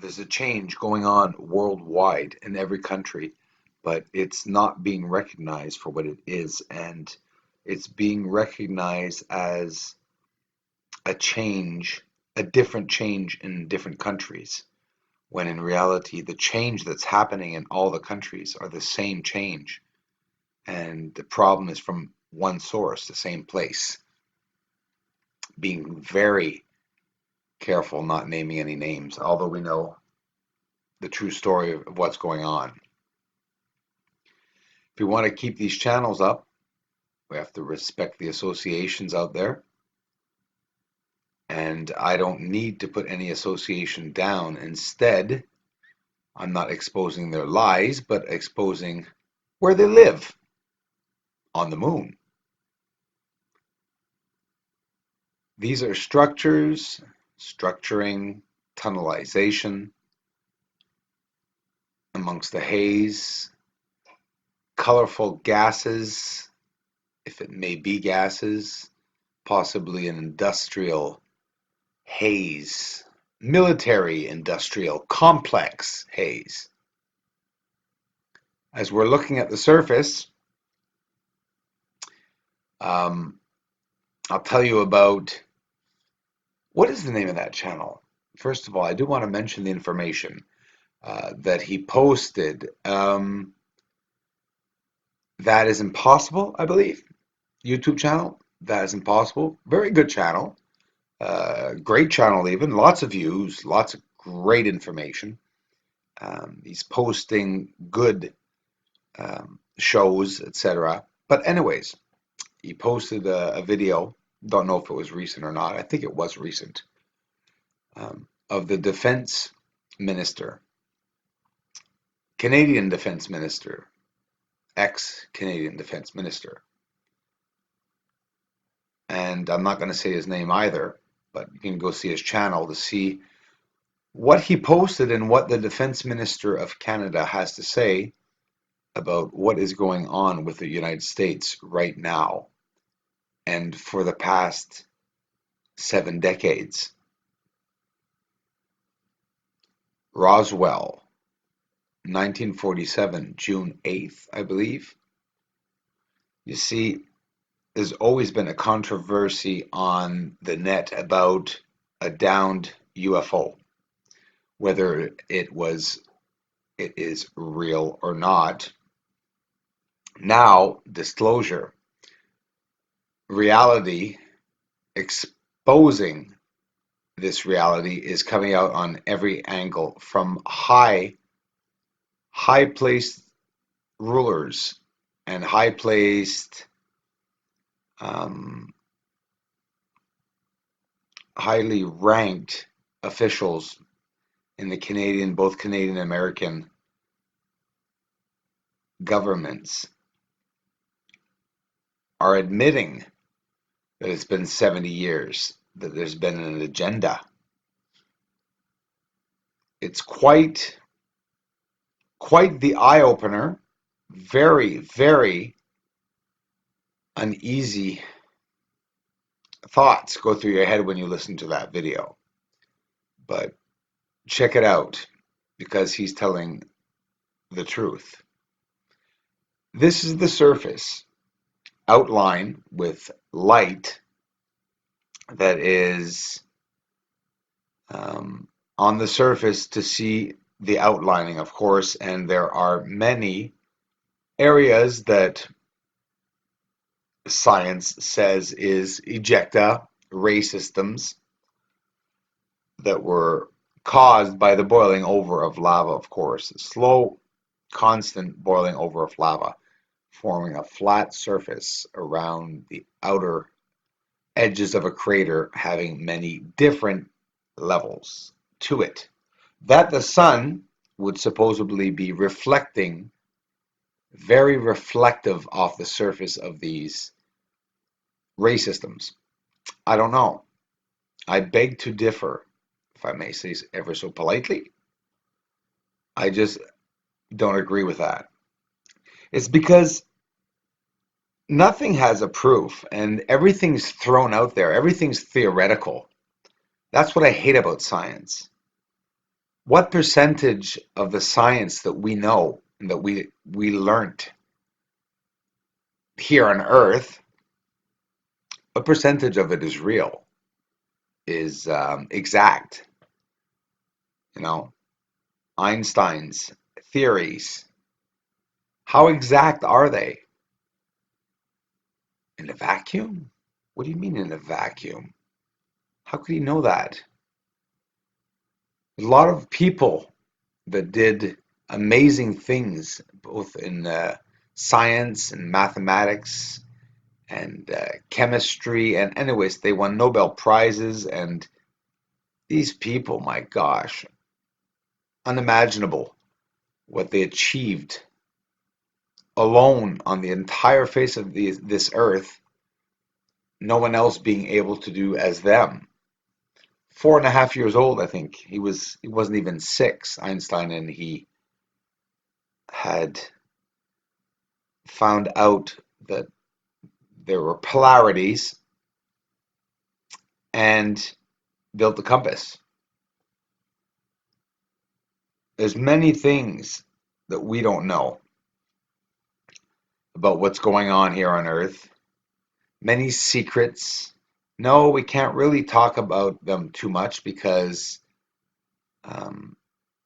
there's a change going on worldwide in every country, but it's not being recognized for what it is, and it's being recognized as a change, a different change in different countries, when in reality, the change that's happening in all the countries are the same change, and the problem is from one source, the same place. Being very careful not naming any names, although we know the true story of what's going on. If we want to keep these channels up, we have to respect the associations out there. And I don't need to put any association down. Instead, I'm not exposing their lies, but exposing where they live, on the moon. These are structures, structuring, tunnelization amongst the haze, colorful gases, if it may be gases, possibly an industrial haze, military industrial complex haze. As we're looking at the surface, I'll tell you about, what is the name of that channel? First of all, I do want to mention the information that he posted. That is Impossible, I believe. YouTube channel. That is Impossible. Very good channel. Great channel even. Lots of views. Lots of great information. He's posting good shows, etc. But anyways, he posted a video. Don't know if it was recent or not. I think it was recent. Of the defense minister. Canadian defense minister. Ex-Canadian defense minister. And I'm not going to say his name either, but you can go see his channel to see what he posted and what the defense minister of Canada has to say about what is going on with the United States right now and for the past 7 decades. Roswell, 1947, June 8th, I believe. You see, there's always been a controversy on the net about a downed UFO, whether it is real or not. Now, disclosure, reality, exposing this reality is coming out on every angle from high-placed rulers and high-placed highly ranked officials in the both Canadian and American governments are admitting that it's been 70 years, that there's been an agenda. It's quite the eye-opener. Very, very uneasy thoughts go through your head when you listen to that video. But check it out, because he's telling the truth. This is the surface outline with light that is on the surface to see the outlining, of course, and there are many areas that science says is ejecta, ray systems, that were caused by the boiling over of lava, of course. Slow, constant boiling over of lava, forming a flat surface around the outer edges of a crater, having many different levels to it, that the sun would supposedly be reflecting, very reflective off the surface of these ray systems. I don't know. I beg to differ, if I may say ever so politely. I just don't agree with that. It's because nothing has a proof, and everything's thrown out there. Everything's theoretical. That's what I hate about science. What percentage of the science that we know and that we learnt here on Earth, what percentage of it is real, is exact? You know, Einstein's theories, how exact are they? In a vacuum? What do you mean in a vacuum? How could he know that? A lot of people that did amazing things, both in science and mathematics and chemistry. And anyways, they won Nobel Prizes. And these people, my gosh, unimaginable what they achieved alone on the entire face of this earth, no one else being able to do as them. 4.5 years old, I think. He wasn't even six, Einstein, and he had found out that there were polarities and built the compass. There's many things that we don't know about what's going on here on Earth. Many secrets. No, we can't really talk about them too much because um,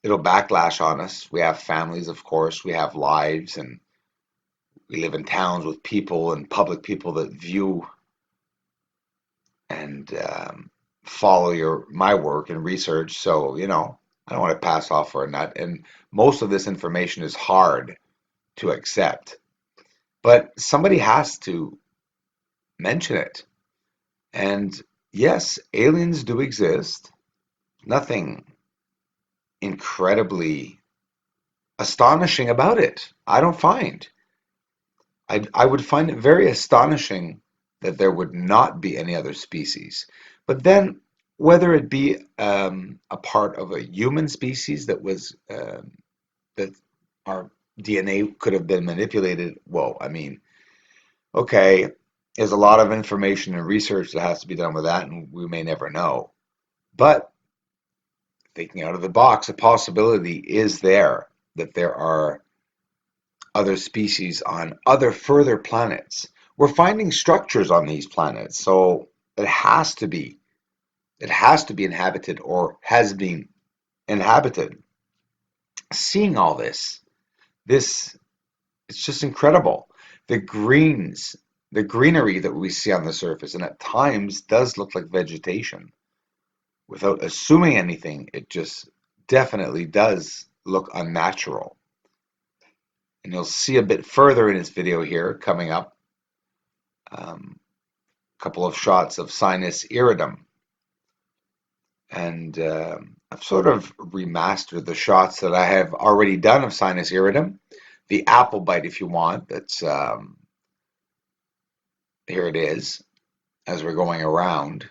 it'll backlash on us. We have families, of course. We have lives, and we live in towns with people and public people that view and follow my work and research. So, I don't want to pass off for a nut. And most of this information is hard to accept. But somebody has to mention it. And yes, aliens do exist. Nothing incredibly astonishing about it. I don't find. I would find it very astonishing that there would not be any other species. But then, whether it be a part of a human species that our DNA could have been manipulated, well, I mean, okay, there's a lot of information and research that has to be done with that, and we may never know. But thinking out of the box, a possibility is there that there are other species on other further planets. We're finding structures on these planets, so it has to be. It has to be inhabited or has been inhabited. Seeing all this it's just incredible. The greens, the greenery that we see on the surface, and at times does look like vegetation. Without assuming anything, it just definitely does look unnatural. And you'll see a bit further in this video here coming up, a couple of shots of sinus iridum. And I've sort of remastered the shots that I have already done of sinus iridum. The apple bite, if you want, that's here it is as we're going around.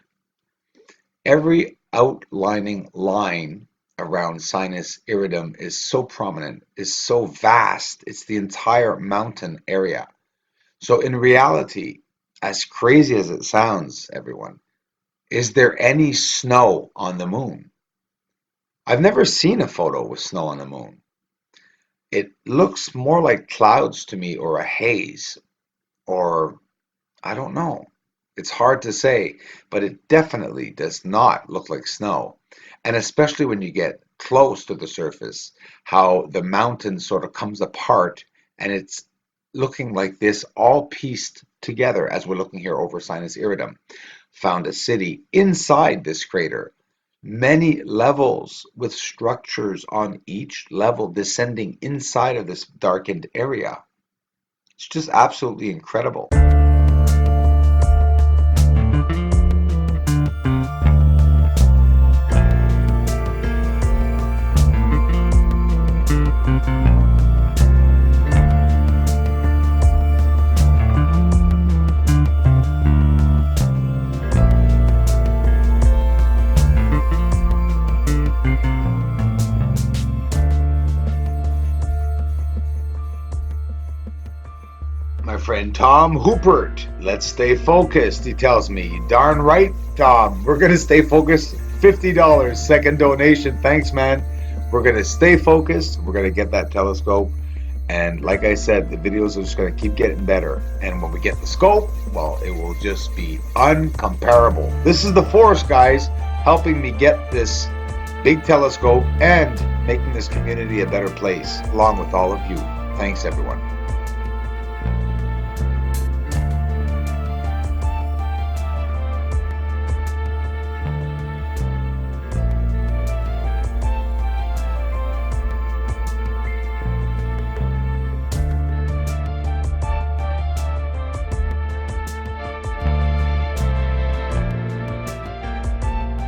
Every outlining line around sinus iridum is so prominent, is so vast. It's the entire mountain area. So in reality, as crazy as it sounds, everyone, is there any snow on the moon? I've never seen a photo with snow on the moon. It looks more like clouds to me, or a haze, or I don't know. It's hard to say, but it definitely does not look like snow. And especially when you get close to the surface, how the mountain sort of comes apart and it's looking like this all pieced together as we're looking here over Sinus Iridum. Found a city inside this crater, many levels with structures on each level descending inside of this darkened area. It's just absolutely incredible. My friend Tom Hoopert, let's stay focused, he tells me. Darn right, Tom. We're going to stay focused. $50, second donation. Thanks, man. We're going to stay focused. We're going to get that telescope. And like I said, the videos are just going to keep getting better. And when we get the scope, well, it will just be uncomparable. This is the Force, guys, helping me get this big telescope and making this community a better place, along with all of you. Thanks, everyone.